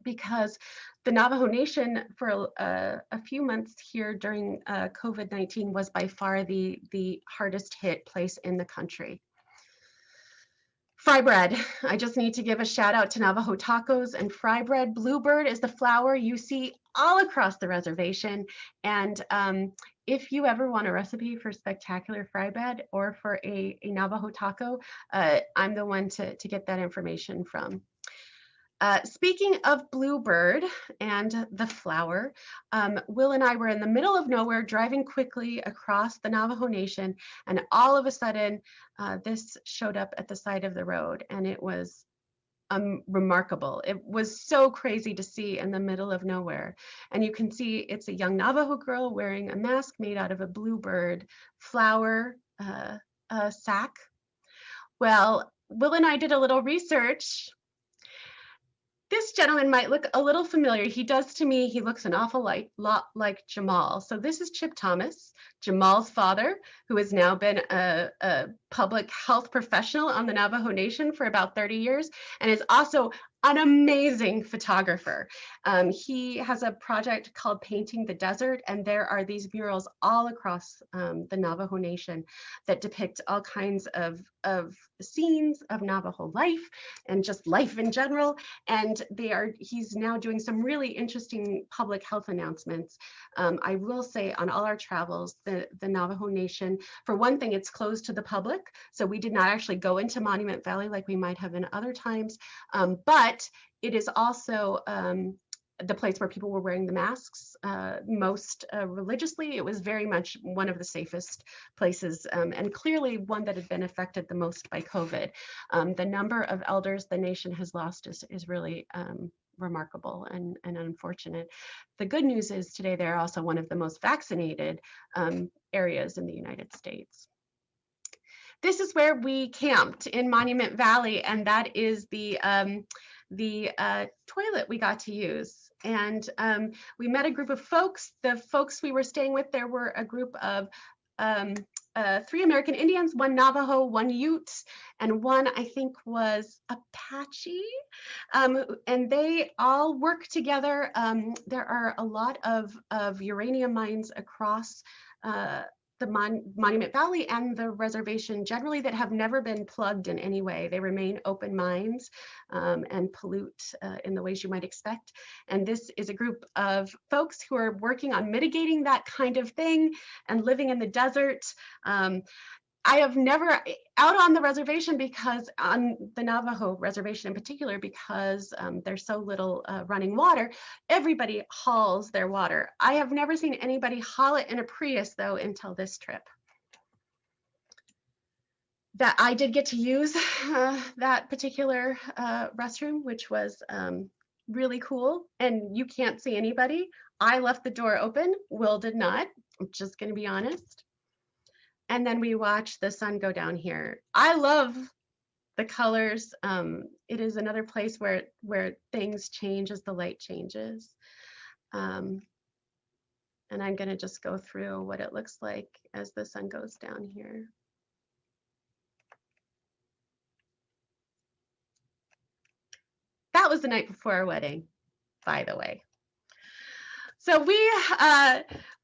because the Navajo Nation for a few months here during COVID-19 was by far the hardest hit place in the country. Fry bread. I just need to give a shout out to Navajo tacos and fry bread. Bluebird is the flower you see all across the reservation. And if you ever want a recipe for spectacular fry bread or for a Navajo taco, I'm the one to get that information from. Speaking of Bluebird and the flower, Will and I were in the middle of nowhere driving quickly across the Navajo Nation, and all of a sudden this showed up at the side of the road, and it was remarkable. It was so crazy to see in the middle of nowhere. And you can see it's a young Navajo girl wearing a mask made out of a bluebird flower sack. Well, Will and I did a little research. This gentleman might look a little familiar. He does to me. He looks an awful lot like Jamal. So this is Chip Thomas, Jamal's father, who has now been a public health professional on the Navajo Nation for about 30 years and is also an amazing photographer. He has a project called Painting the Desert, and there are these murals all across the Navajo Nation that depict all kinds of scenes of Navajo life and just life in general. And he's now doing some really interesting public health announcements. I will say on all our travels, the Navajo Nation, for one thing, it's closed to the public. So we did not actually go into Monument Valley like we might have in other times. But it is also the place where people were wearing the masks most religiously. It was very much one of the safest places, and clearly one that had been affected the most by COVID. The number of elders the nation has lost is really remarkable and unfortunate. The good news is today they're also one of the most vaccinated areas in the United States. This is where we camped in Monument Valley, and that is the toilet we got to use. And we met a group of folks. The folks we were staying with, there were a group of 3 American Indians, 1 Navajo, 1 Ute, and 1 I think was Apache. And they all work together. There are a lot of uranium mines across the Monument Valley and the reservation generally that have never been plugged in any way. They remain open mines and pollute in the ways you might expect. And this is a group of folks who are working on mitigating that kind of thing and living in the desert. I have never out on the reservation, because on the Navajo reservation in particular, because there's so little running water, everybody hauls their water. I have never seen anybody haul it in a Prius though until this trip. That I did get to use that particular restroom, which was really cool. And you can't see anybody. I left the door open. Will did not. I'm just going to be honest. And then we watch the sun go down here. I love the colors. It is another place where things change as the light changes. And I'm going to just go through what it looks like as the sun goes down here. That was the night before our wedding, by the way. So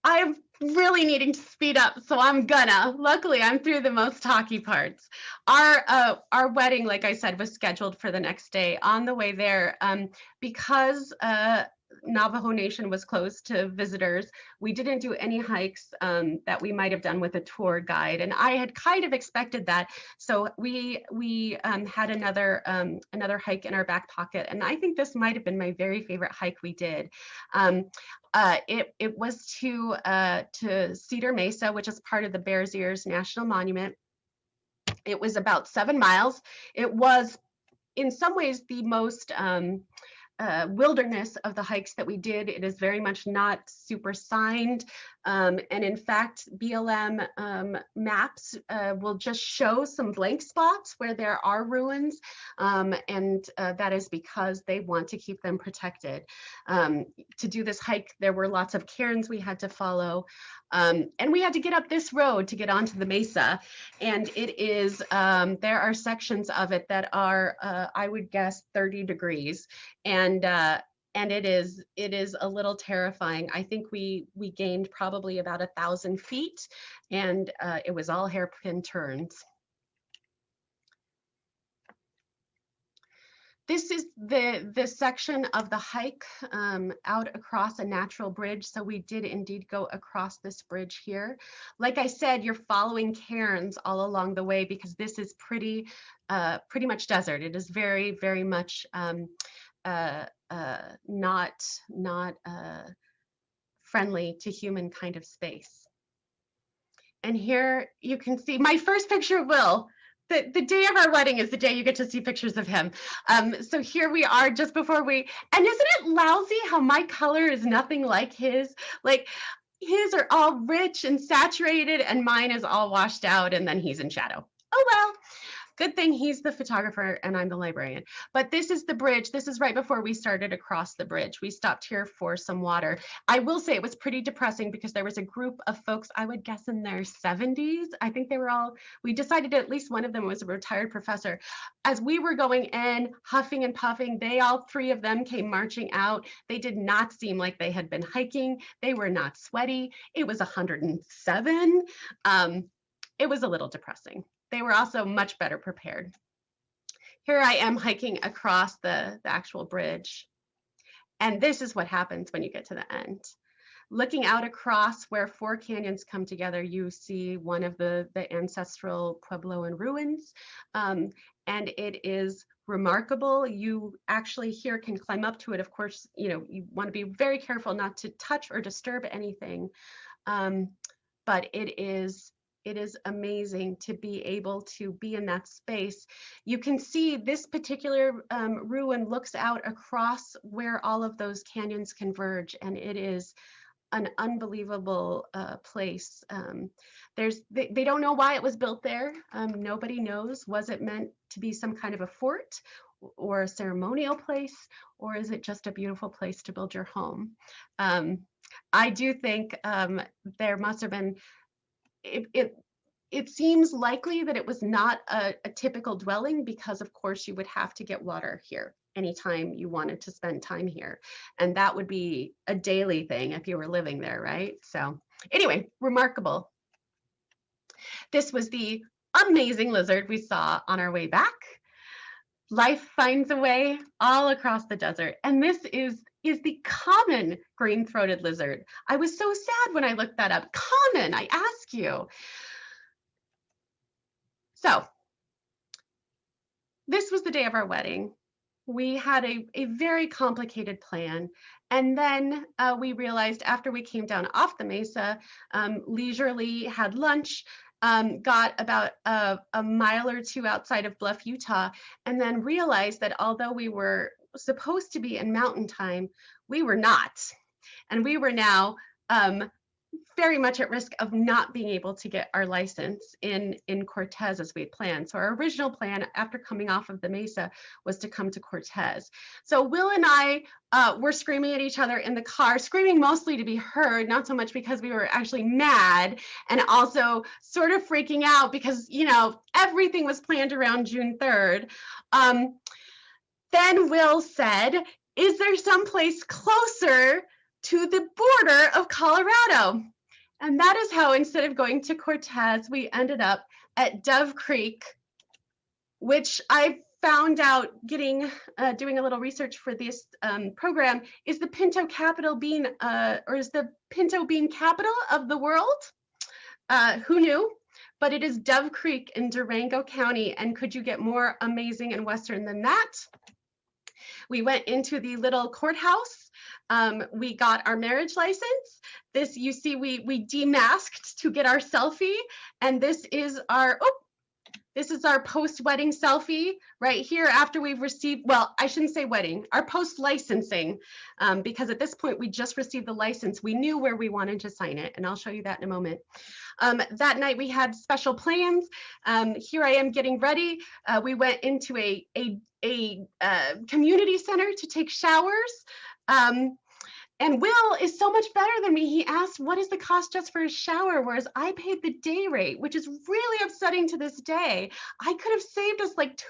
I'm really needing to speed up, so luckily I'm through the most talky parts. Our wedding, like I said, was scheduled for the next day. On the way there, because Navajo Nation was closed to visitors, we didn't do any hikes that we might have done with a tour guide, and I had kind of expected that. So we had another hike in our back pocket, and I think this might have been my very favorite hike we did. It was to Cedar Mesa, which is part of the Bears Ears National Monument. It was about 7 miles. It was in some ways the most wilderness of the hikes that we did. It is very much not super signed. And in fact, BLM maps will just show some blank spots where there are ruins. And that is because they want to keep them protected. To do this hike, there were lots of cairns we had to follow. And we had to get up this road to get onto the mesa. And it is, there are sections of it that are, I would guess, 30 degrees. And it is a little terrifying. I think we gained probably about 1,000 feet, and it was all hairpin turns. This is the section of the hike out across a natural bridge. So we did indeed go across this bridge here. Like I said, you're following cairns all along the way because this is pretty much desert. It is very, very much not friendly to human kind of space. And here you can see my first picture of Will. The day of our wedding is the day you get to see pictures of him. So here we are just before and isn't it lousy how my color is nothing like his? Like his are all rich and saturated and mine is all washed out and then he's in shadow. Oh well. Good thing he's the photographer and I'm the librarian. But this is the bridge. This is right before we started across the bridge. We stopped here for some water. I will say it was pretty depressing because there was a group of folks, I would guess in their 70s. I think they were all, we decided at least one of them was a retired professor. As we were going in, huffing and puffing, all three of them came marching out. They did not seem like they had been hiking. They were not sweaty. It was 107. It was a little depressing. They were also much better prepared. Here I am hiking across the actual bridge. And this is what happens when you get to the end. Looking out across where four canyons come together, you see one of the ancestral Puebloan ruins. And it is remarkable. You actually here can climb up to it. Of course, you want to be very careful not to touch or disturb anything. But it is amazing to be able to be in that space. You can see this particular ruin looks out across where all of those canyons converge, and it is an unbelievable place. They don't know why it was built there. Nobody knows. Was it meant to be some kind of a fort or a ceremonial place, or is it just a beautiful place to build your home? I do think there must have been, it seems likely that it was not a typical dwelling because of course you would have to get water here anytime you wanted to spend time here. And that would be a daily thing if you were living there, right? So anyway, remarkable. This was the amazing lizard we saw on our way back. Life finds a way all across the desert. And this is the common green-throated lizard. I was so sad when I looked that up. Common, I ask you. So this was the day of our wedding. We had a very complicated plan. And then we realized after we came down off the mesa, leisurely had lunch, got about a mile or two outside of Bluff, Utah, and then realized that although we were supposed to be in mountain time, we were not. And we were now very much at risk of not being able to get our license in Cortez as we had planned. So our original plan after coming off of the mesa was to come to Cortez. So Will and I were screaming at each other in the car, screaming mostly to be heard, not so much because we were actually mad, and also sort of freaking out because, everything was planned around June 3rd. Then Will said, is there someplace closer to the border of Colorado? And that is how, instead of going to Cortez, we ended up at Dove Creek, which I found out doing a little research for this program, is the Pinto capital bean, or is the Pinto bean capital of the world? Who knew? But it is Dove Creek in Durango County. And could you get more amazing and Western than that? We went into the little courthouse. We got our marriage license. This, you see, we demasked to get our selfie. And this is our, post-wedding selfie right here after we've received, well, I shouldn't say wedding, our post-licensing, because at this point we just received the license. We knew where we wanted to sign it, and I'll show you that in a moment. That night we had special plans. Here I am getting ready. We went into a community center to take showers. And Will is so much better than me. He asked, what is the cost just for a shower? Whereas I paid the day rate, which is really upsetting to this day. I could have saved us like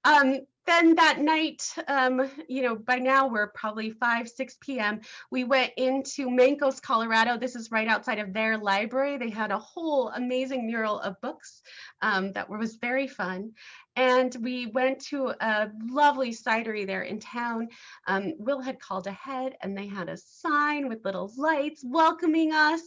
$2. Then that night, by now we're probably 6 p.m. We went into Mancos, Colorado. This is right outside of their library. They had a whole amazing mural of books that was very fun. And we went to a lovely cidery there in town. Will had called ahead and they had a sign with little lights welcoming us.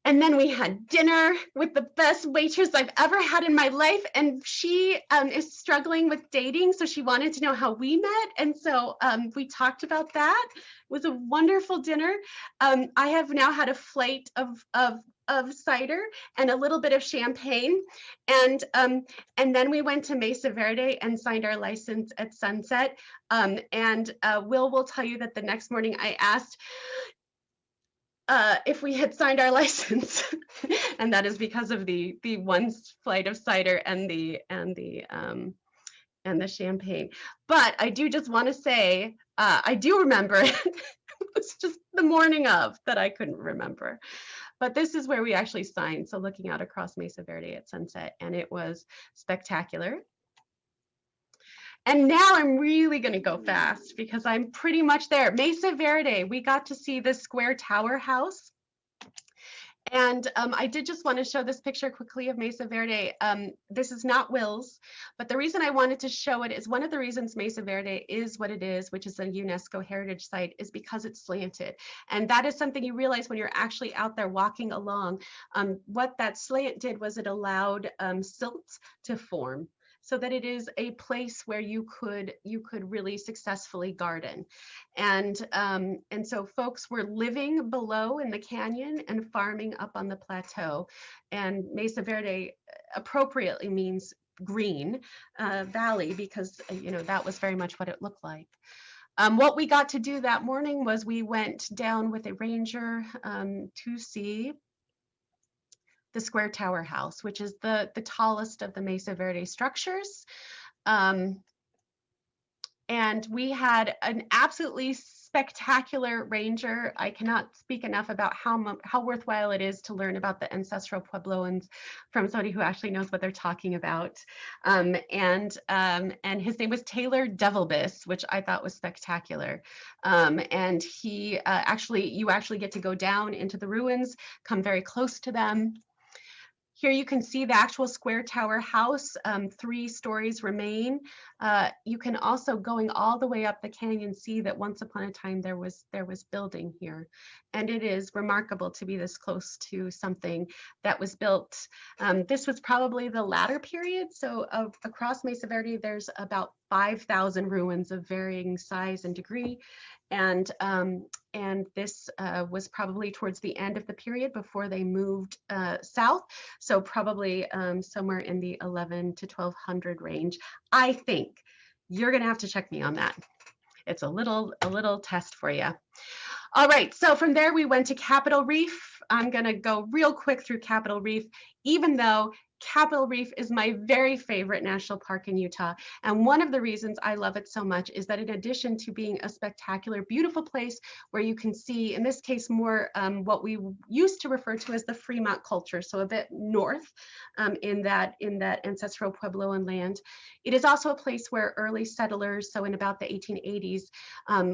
And then we had dinner with the best waitress I've ever had in my life. And she is struggling with dating. So she wanted to know how we met. And so we talked about that. It was a wonderful dinner. I have now had a flight of cider and a little bit of champagne. And then we went to Mesa Verde and signed our license at sunset. And Will tell you that the next morning I asked, if we had signed our license, and that is because of the one flight of cider and the champagne. But I do just want to say, I do remember it. It was just the morning of that I couldn't remember. But this is where we actually signed. So looking out across Mesa Verde at sunset, and it was spectacular. And now I'm really going to go fast because I'm pretty much there. Mesa Verde, we got to see the square tower house. And I did just want to show this picture quickly of Mesa Verde. This is not Will's, but the reason I wanted to show it is one of the reasons Mesa Verde is what it is, which is a UNESCO heritage site, is because it's slanted. And that is something you realize when you're actually out there walking along. What that slant did was it allowed silt to form, so that it is a place where you could really successfully garden. And so folks were living below in the canyon and farming up on the plateau. And Mesa Verde appropriately means green valley, because that was very much what it looked like. What we got to do that morning was we went down with a ranger to see the Square Tower House, which is the tallest of the Mesa Verde structures. And we had an absolutely spectacular ranger. I cannot speak enough about how worthwhile it is to learn about the ancestral Puebloans from somebody who actually knows what they're talking about. And his name was Taylor Devilbiss, which I thought was spectacular. And he you actually get to go down into the ruins, come very close to them. Here you can see the actual square tower house. 3 stories remain. You can also, going all the way up the canyon, see that once upon a time there was building here. And it is remarkable to be this close to something that was built. This was probably the latter period. So across Mesa Verde, there's about 5,000 ruins of varying size and degree. And this was probably towards the end of the period before they moved south. So probably somewhere in the 11 to 1200 range. I think you're going to have to check me on that. It's a little test for you. All right, so from there we went to Capitol Reef. I'm going to go real quick through Capitol Reef, even though Capitol Reef is my very favorite national park in Utah. And one of the reasons I love it so much is that in addition to being a spectacular, beautiful place where you can see, in this case, more what we used to refer to as the Fremont culture, so a bit north in that ancestral Puebloan land, it is also a place where early settlers, so in about the 1880s,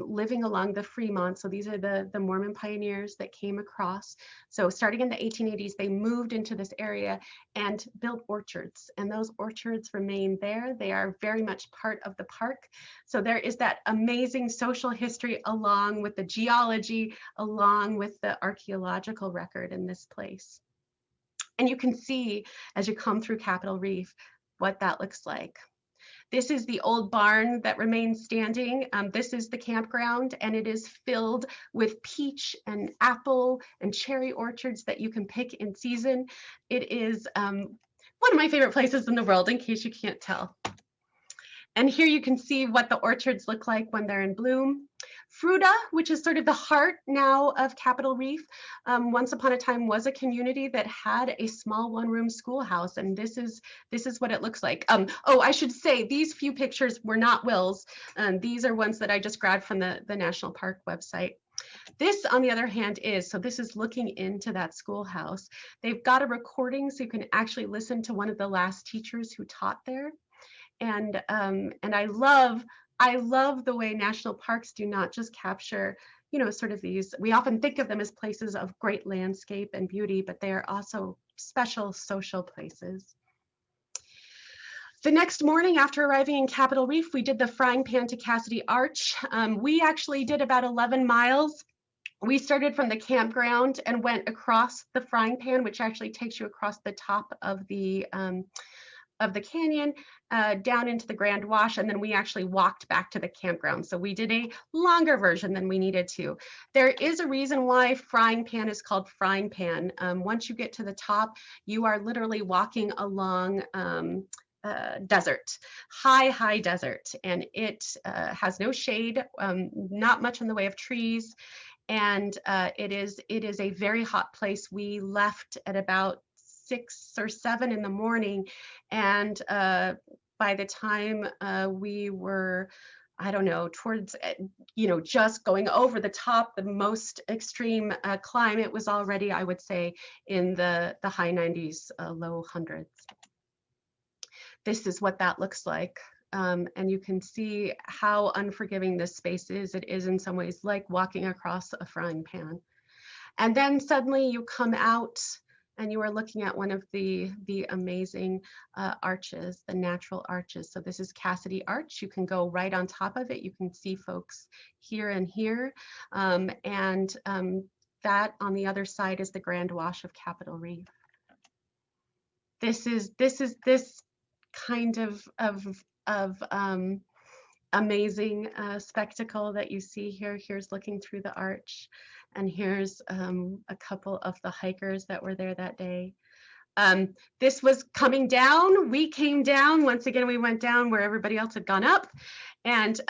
living along the Fremont, so these are the Mormon pioneers that came across. So starting in the 1880s, they moved into this area and built orchards, and those orchards remain there. They are very much part of the park. So there is that amazing social history along with the geology, along with the archaeological record in this place. And you can see as you come through Capitol Reef what that looks like. This is the old barn that remains standing. This is the campground, and it is filled with peach and apple and cherry orchards that you can pick in season. It is one of my favorite places in the world, in case you can't tell. And here you can see what the orchards look like when they're in bloom. Fruta, which is sort of the heart now of Capitol Reef, once upon a time was a community that had a small one-room schoolhouse, and this is what it looks like. Oh, I should say these few pictures were not Will's. These are ones that I just grabbed from the National Park website. This, on the other hand, so this is looking into that schoolhouse. They've got a recording so you can actually listen to one of the last teachers who taught there. And I love the way national parks do not just capture, sort of these, we often think of them as places of great landscape and beauty, but they are also special social places. The next morning after arriving in Capitol Reef, we did the Frying Pan to Cassidy Arch. We actually did about 11 miles. We started from the campground and went across the Frying Pan, which actually takes you across the top of the canyon down into the Grand Wash, and then we actually walked back to the campground. So we did a longer version than we needed to. There is a reason why Frying Pan is called Frying Pan. Once you get to the top, you are literally walking along desert, high desert, and it has no shade, not much in the way of trees. and it is a very hot place. We left at about 6 or 7 in the morning, and by the time we were, I don't know, towards, just going over the top, the most extreme climb, it was already, I would say, in the high 90s, low hundreds. This is what that looks like. And you can see how unforgiving this space is. It is in some ways like walking across a frying pan. And then suddenly you come out and you are looking at one of the amazing arches, the natural arches. So this is Cassidy Arch. You can go right on top of it. You can see folks here and here. That on the other side is the Grand Wash of Capitol Reef. This kind of amazing spectacle that you see here. Here's looking through the arch, and here's a couple of the hikers that were there that day. This was coming down. We came down. Once again, we went down where everybody else had gone up, and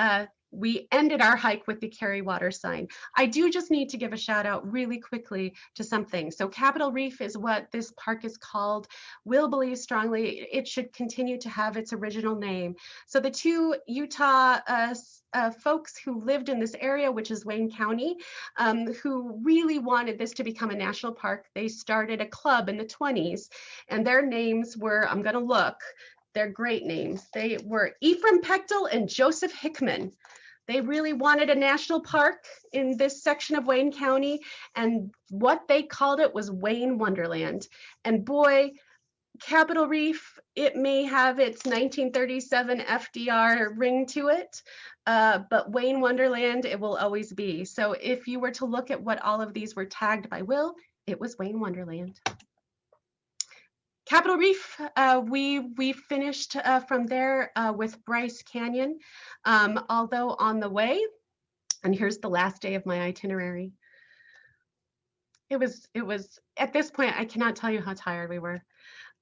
we ended our hike with the Carry Water sign. I do just need to give a shout out really quickly to something. So Capitol Reef is what this park is called. Will believe strongly it should continue to have its original name. So the two Utah folks who lived in this area, which is Wayne County, who really wanted this to become a national park, they started a club in the 20s, and their names were, I'm gonna look, they're great names. They were Ephraim Pechtel and Joseph Hickman. They really wanted a national park in this section of Wayne County, and what they called it was Wayne Wonderland. And boy, Capitol Reef, it may have its 1937 FDR ring to it, but Wayne Wonderland, it will always be. So if you were to look at what all of these were tagged by Will, it was Wayne Wonderland. Capitol Reef, we finished from there with Bryce Canyon, although on the way, and here's the last day of my itinerary. It was at this point, I cannot tell you how tired we were.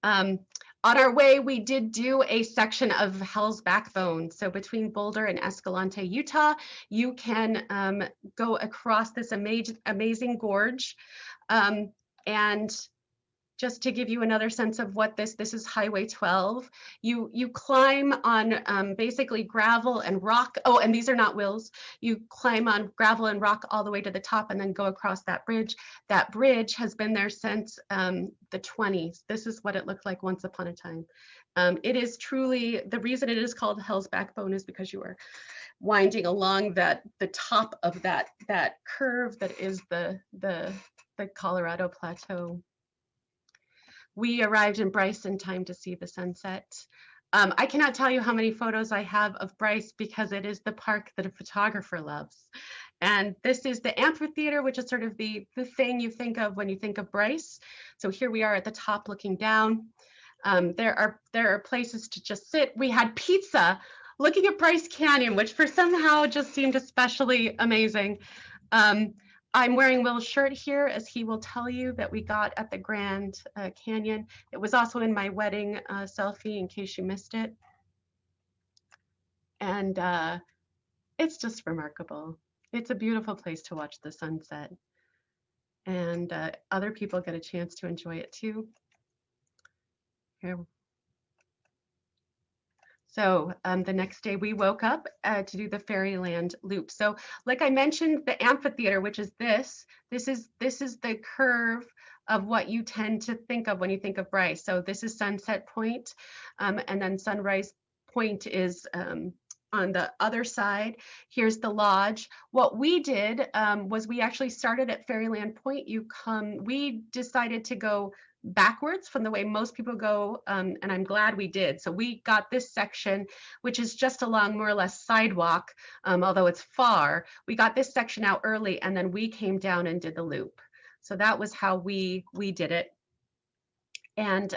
On our way, we did do a section of Hell's Backbone. So between Boulder and Escalante, Utah, you can go across this amazing gorge. And just to give you another sense of what this is Highway 12. You climb on basically gravel and rock. Oh, and these are not Wills. You climb on gravel and rock all the way to the top and then go across that bridge. That bridge has been there since the 20s. This is what it looked like once upon a time. It is truly, the reason it is called Hell's Backbone is because you are winding along the top of that curve that is the Colorado Plateau. We arrived in Bryce in time to see the sunset. I cannot tell you how many photos I have of Bryce because it is the park that a photographer loves. And this is the amphitheater, which is sort of the thing you think of when you think of Bryce. So here we are at the top looking down. There are places to just sit. We had pizza looking at Bryce Canyon, which for somehow just seemed especially amazing. I'm wearing Will's shirt here, as he will tell you that we got at the Grand Canyon. It was also in my wedding selfie, in case you missed it. And it's just remarkable. It's a beautiful place to watch the sunset. And other people get a chance to enjoy it too. Here. So the next day we woke up to do the Fairyland loop. So like I mentioned, the amphitheater, which is this is the curve of what you tend to think of when you think of Bryce. So this is Sunset Point, and then Sunrise Point is on the other side. Here's the lodge. What we did was we actually started at Fairyland Point. We decided to go backwards from the way most people go, and I'm glad we did. So we got this section, which is just along more or less sidewalk, although it's far. We got this section out early, and then we came down and did the loop. So that was how we did it. And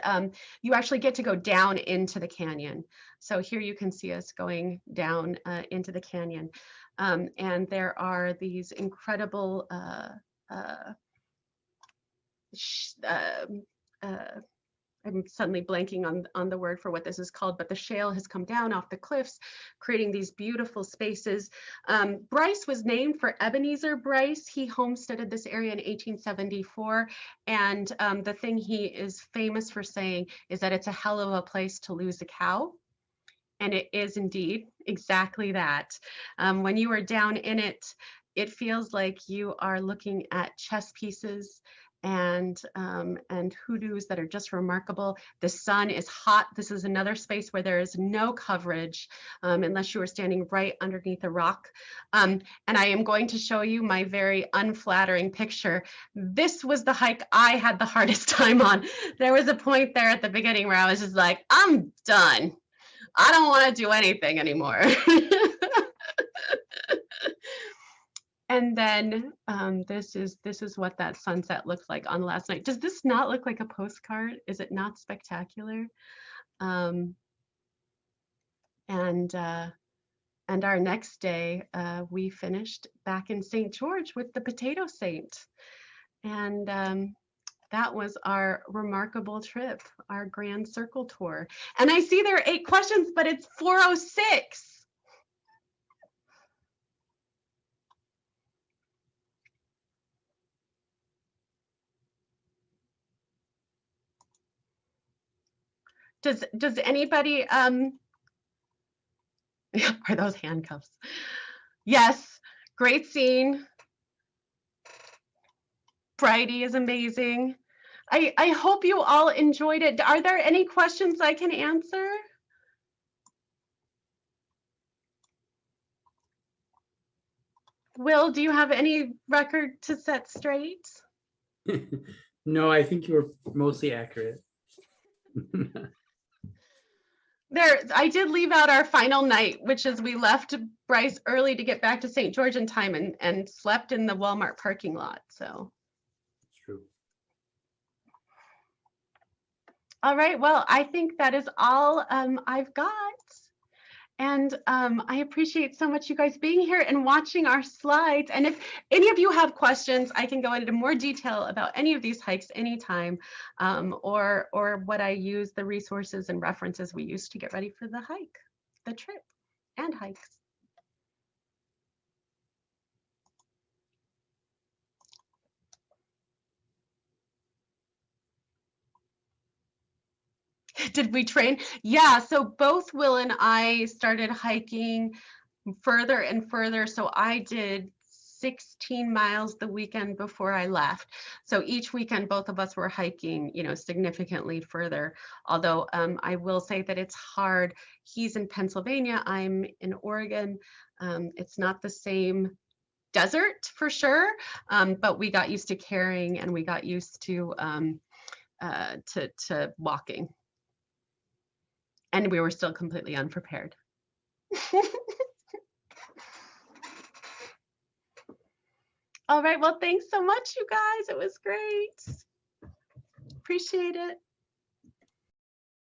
you actually get to go down into the canyon. So here you can see us going down into the canyon. And there are these incredible I'm suddenly blanking on the word for what this is called, but the shale has come down off the cliffs, creating these beautiful spaces. Bryce was named for Ebenezer Bryce. He homesteaded this area in 1874. And the thing he is famous for saying is that it's a hell of a place to lose a cow. And it is indeed exactly that. When you are down in it, it feels like you are looking at chess pieces and hoodoos that are just remarkable. The sun is hot. This is another space where there is no coverage unless you are standing right underneath a rock. And I am going to show you my very unflattering picture. This was the hike I had the hardest time on. There was a point there at the beginning where I was just like, I'm done. I don't want to do anything anymore. And then this is what that sunset looked like on last night. Does this not look like a postcard? Is it not spectacular? And our next day, we finished back in St. George with the Potato Saint. And that was our remarkable trip, our Grand Circle tour. And I see there are 8 questions, but it's 4:06. Does anybody are those handcuffs? Yes, great scene. Bridie is amazing. I hope you all enjoyed it. Are there any questions I can answer? Will, do you have any record to set straight? No, I think you were mostly accurate. I did leave out our final night, which is we left Bryce early to get back to St. George in time and slept in the Walmart parking lot. So. True. All right, well, I think that is all I've got. And I appreciate so much you guys being here and watching our slides. And if any of you have questions, I can go into more detail about any of these hikes anytime, or what I use, the resources and references we use to get ready for the hike, the trip, and hikes. Did we train? Yeah, so both Will and I started hiking further and further. So I did 16 miles the weekend before I left. So each weekend, both of us were hiking, significantly further. Although I will say that it's hard. He's in Pennsylvania, I'm in Oregon. It's not the same desert for sure, but we got used to carrying and we got used to walking. And we were still completely unprepared. All right, well, thanks so much, you guys. It was great. Appreciate it.